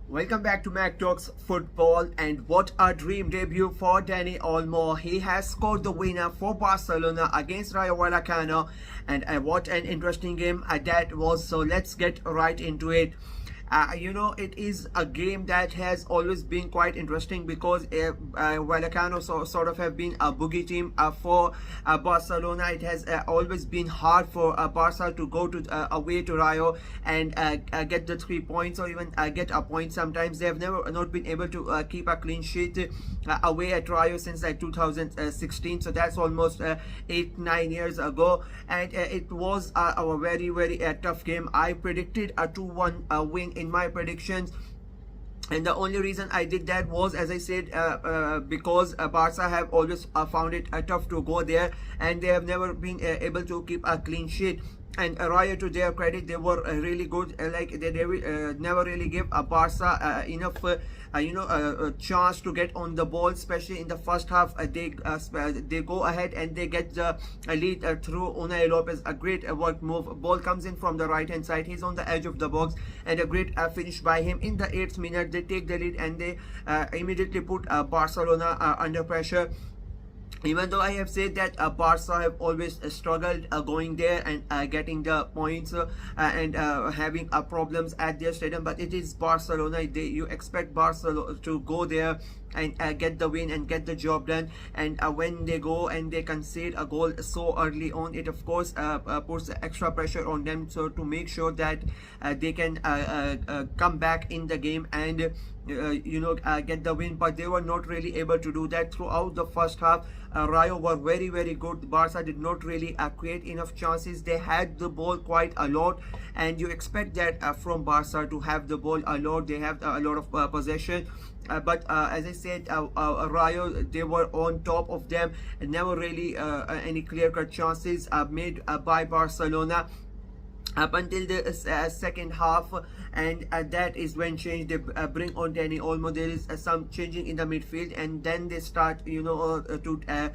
Welcome back to Mac Talks Football, and what a dream debut for Dani Olmo. He has scored the winner for Barcelona against Rayo Vallecano, and what an interesting game that was. So let's get right into it. It is a game that has always been quite interesting because Vallecano sort of have been a boogie team for Barcelona. It has always been hard for Barca to go to away to Rayo and get the 3 points or even get a point. Sometimes they have never not been able to keep a clean sheet away at Rayo since 2016. So that's almost 8-9 years ago, and it was a very tough game. I predicted a 2-1 win in my predictions, and the only reason I did that was, as I said, because Barca have always found it tough to go there, and they have never been able to keep a clean sheet. And Rayo, to their credit, they were really good. They never really give Barca enough a chance to get on the ball, especially in the first half. They go ahead and they get the lead through Unai Lopez. A great work move. Ball comes in from the right hand side. He's on the edge of the box, and a great finish by him. In the 8th minute, they take the lead and they immediately put Barcelona under pressure. Even though I have said that Barca have always struggled going there and getting the points and having problems at their stadium, but it is Barcelona. You expect Barcelona to go there and get the win and get the job done, and when they go and they concede a goal so early on, it of course puts extra pressure on them, so to make sure that they can come back in the game and get the win. But they were not really able to do that throughout the first half. Rayo were very good. Barca did not really create enough chances. They had the ball quite a lot, and you expect that from Barca to have the ball a lot. They have a lot of possession, but as I said, Rayo, they were on top of them, and never really any clear-cut chances made by Barcelona up until the second half, and that is when change. They bring on Dani Olmo. There is some changing in the midfield, and then they start to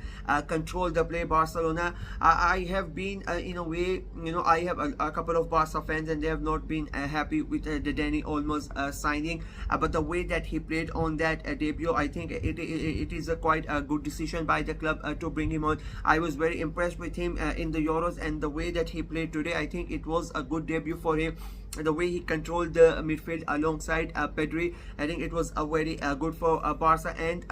control the play. Barcelona, I have been in a way, I have a couple of Barca fans, and they have not been happy with the Dani Olmo's signing, but the way that he played on that debut, I think it is a quite a good decision by the club to bring him on. I was very impressed with him in the Euros, and the way that he played today, I think it was a good debut for him. The way he controlled the midfield alongside Pedri, I think it was very good for Barca, and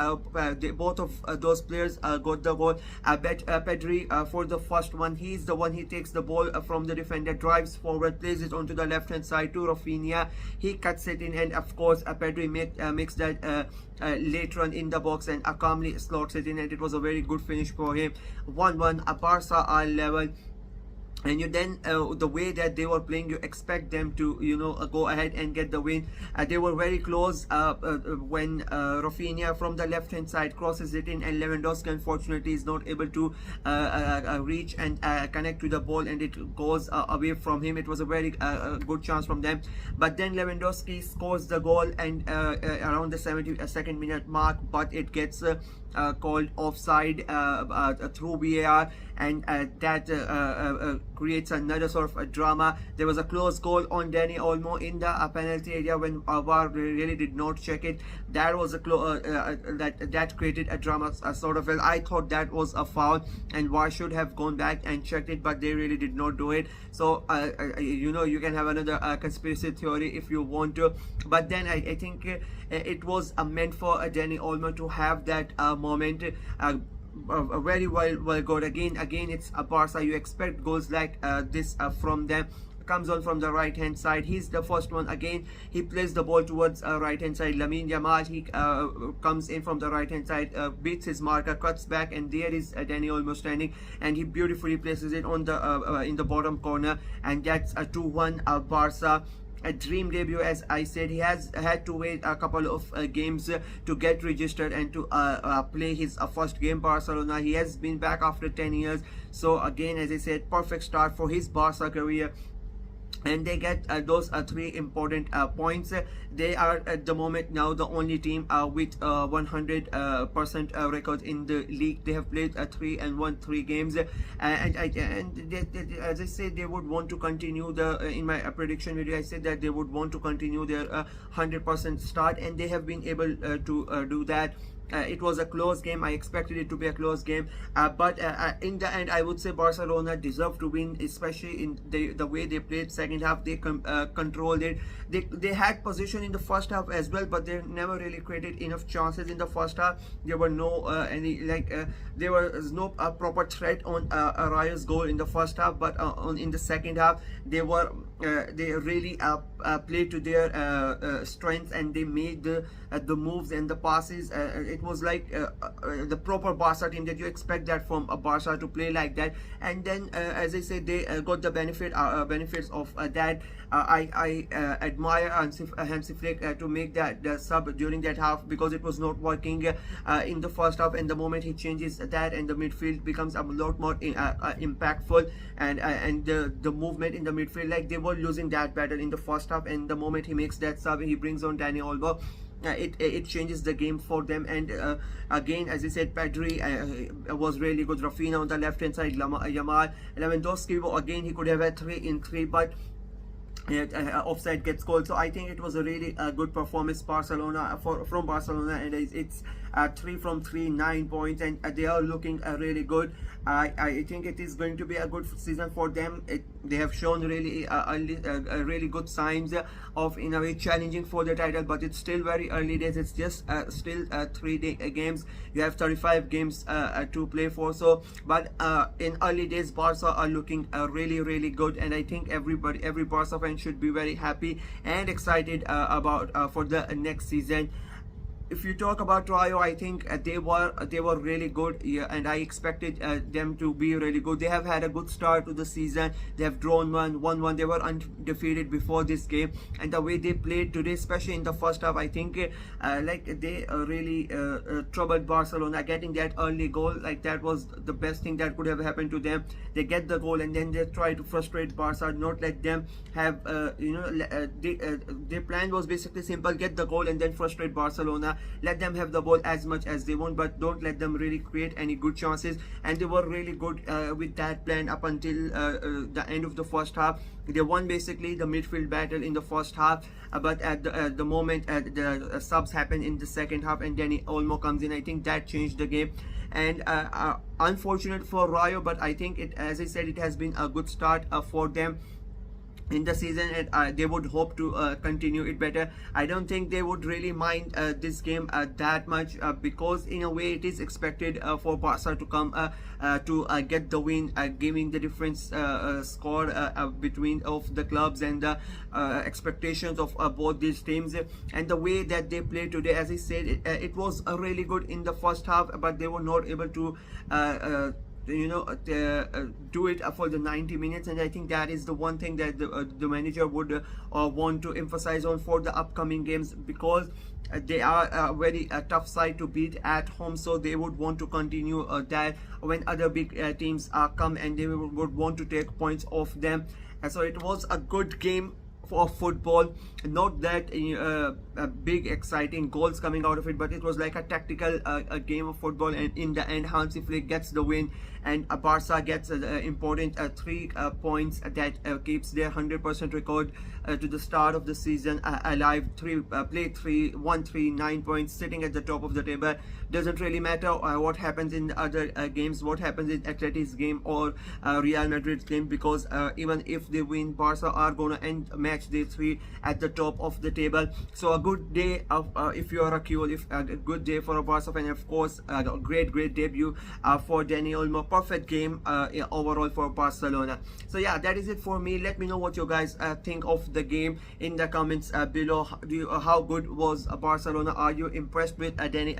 both of those players got the goal. I bet Pedri for the first one, he's the one, he takes the ball from the defender, drives forward, plays it onto the left hand side to Rafinha. He cuts it in, and of course Pedri makes that late run in the box and calmly slots it in, and it was a very good finish for him. 1-1. Barca are level, and you then the way that they were playing, you expect them to go ahead and get the win. They were very close when Rafinha from the left hand side crosses it in, and Lewandowski unfortunately is not able to reach and connect to the ball, and it goes away from him. It was a very good chance from them, but then Lewandowski scores the goal, and around the 72nd minute mark, but it gets called offside through VAR, and that creates another sort of a drama. There was a close goal on Dani Olmo in the penalty area when VAR really did not check it. That was a that created a drama sort of. Well, I thought that was a foul, and VAR should have gone back and checked it, but they really did not do it. So you can have another conspiracy theory if you want to, but then I think it was meant for Dani Olmo to have that moment. Very well good. Again it's a Barca. You expect goals like this from them. Comes on from the right hand side, he's the first one. Again, he plays the ball towards right hand side. Lamine Yamal, he comes in from the right hand side, beats his marker, cuts back, and there is Dani Olmo standing, and he beautifully places it on the in the bottom corner, and that's a 2-1 Barca. A dream debut, as I said. He has had to wait a couple of games to get registered and to play his first game. Barcelona, he has been back after 10 years, so again, as I said, perfect start for his Barca career. and they get those three important points. They are at the moment now the only team with 100% record in the league. They have played three and won three games, as I said, they would want to continue the in my prediction video I said that they would want to continue their 100% start, and they have been able to do that. It was a close game. I expected it to be a close game, but in the end, I would say Barcelona deserved to win, especially in the way they played. Second half, they controlled it. They had position in the first half as well, but they never really created enough chances in the first half. There were no there was no proper threat on Rayo's goal in the first half, but in the second half, they really played to their strengths, and they made the moves and the passes. It was like the proper Barca team that you expect that from a Barca to play like that. And then as I said, they got the benefits of that. I admire Hansi Flick to make that sub during that half, because it was not working in the first half, and the moment he changes that, and the midfield becomes a lot more impactful, and the movement in the midfield, like they were losing that battle in the first half, and the moment he makes that sub, he brings on Dani Olmo. It changes the game for them. And again, as I said, Pedri was really good. Rafinha on the left hand side, Yamal, Lewandowski, again he could have had 3 in 3, but offside gets called. So I think it was a really good performance from Barcelona, and it's 3 from 3, 9 points, and they are looking really good. I think it is going to be a good season for them. They have shown really really good signs of, in a way, challenging for the title, but it's still very early days. It's just still 3 games. You have 35 games to play for. So, but in early days, Barca are looking really good, and I think every Barca fan should be very happy and excited about for the next season. If you talk about Rayo, I think they were really good, yeah, and I expected them to be really good. They have had a good start to the season. They have drawn 1-1. They were undefeated before this game, and the way they played today, especially in the first half, I think like they really troubled Barcelona. Getting that early goal, like that was the best thing that could have happened to them. They get the goal, and then they try to frustrate Barca, not let them have their plan was basically simple: get the goal and then frustrate Barcelona. Let them have the ball as much as they want, but don't let them really create any good chances. And they were really good with that plan up until the end of the first half. They won basically the midfield battle in the first half, but at the moment the subs happened in the second half, and Dani Olmo comes in. I think that changed the game, and unfortunate for Rayo, but I think as I said, it has been a good start for them in the season, and they would hope to continue it better. I don't think they would really mind this game that much, because in a way it is expected for Barca to come to get the win, giving the difference score between of the clubs and the expectations of both these teams. And the way that they played today, as I said, it was really good in the first half, but they were not able to do it for the 90 minutes, and I think that is the one thing that the manager would want to emphasize on for the upcoming games, because they are a very tough side to beat at home. So they would want to continue that when other big teams come, and they would want to take points off them. And so it was a good game for football, not that big exciting goals coming out of it, but it was like a tactical game of football, and in the end Hansi Flick gets the win, and Barca gets important 3 points that keeps their 100% record to the start of the season alive. Won 3, 9 points, sitting at the top of the table. Doesn't really matter what happens in the other games, what happens in Atleti's game or Real Madrid's game, because even if they win, Barca are gonna end match day 3 at the top of the table. So a good day if you are a good day for a Barca fan. Of course, a great debut for Dani Olmo. Perfect game overall for Barcelona. So yeah, that is it for me. Let me know what you guys think of the game in the comments below. How good was Barcelona? Are you impressed with Dani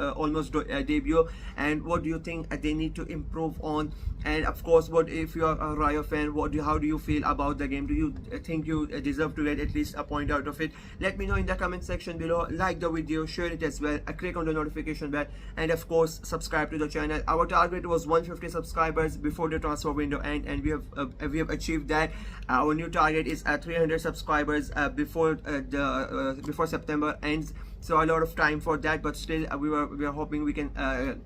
Olmo's debut, and what do you think they need to improve on? And of course, what if you are a Rayo fan, how do you feel about the game? Do you think deserve to get at least a point out of it. Let me know in the comment section below. Like the video, share it as well, click on the notification bell, and of course subscribe to the channel. Our target was 150 subscribers before the transfer window end, and we have achieved that. Our new target is 300 subscribers before September ends. So a lot of time for that, but still we are hoping we can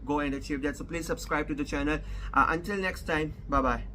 go and achieve that. So please subscribe to the channel. Until next time, bye bye.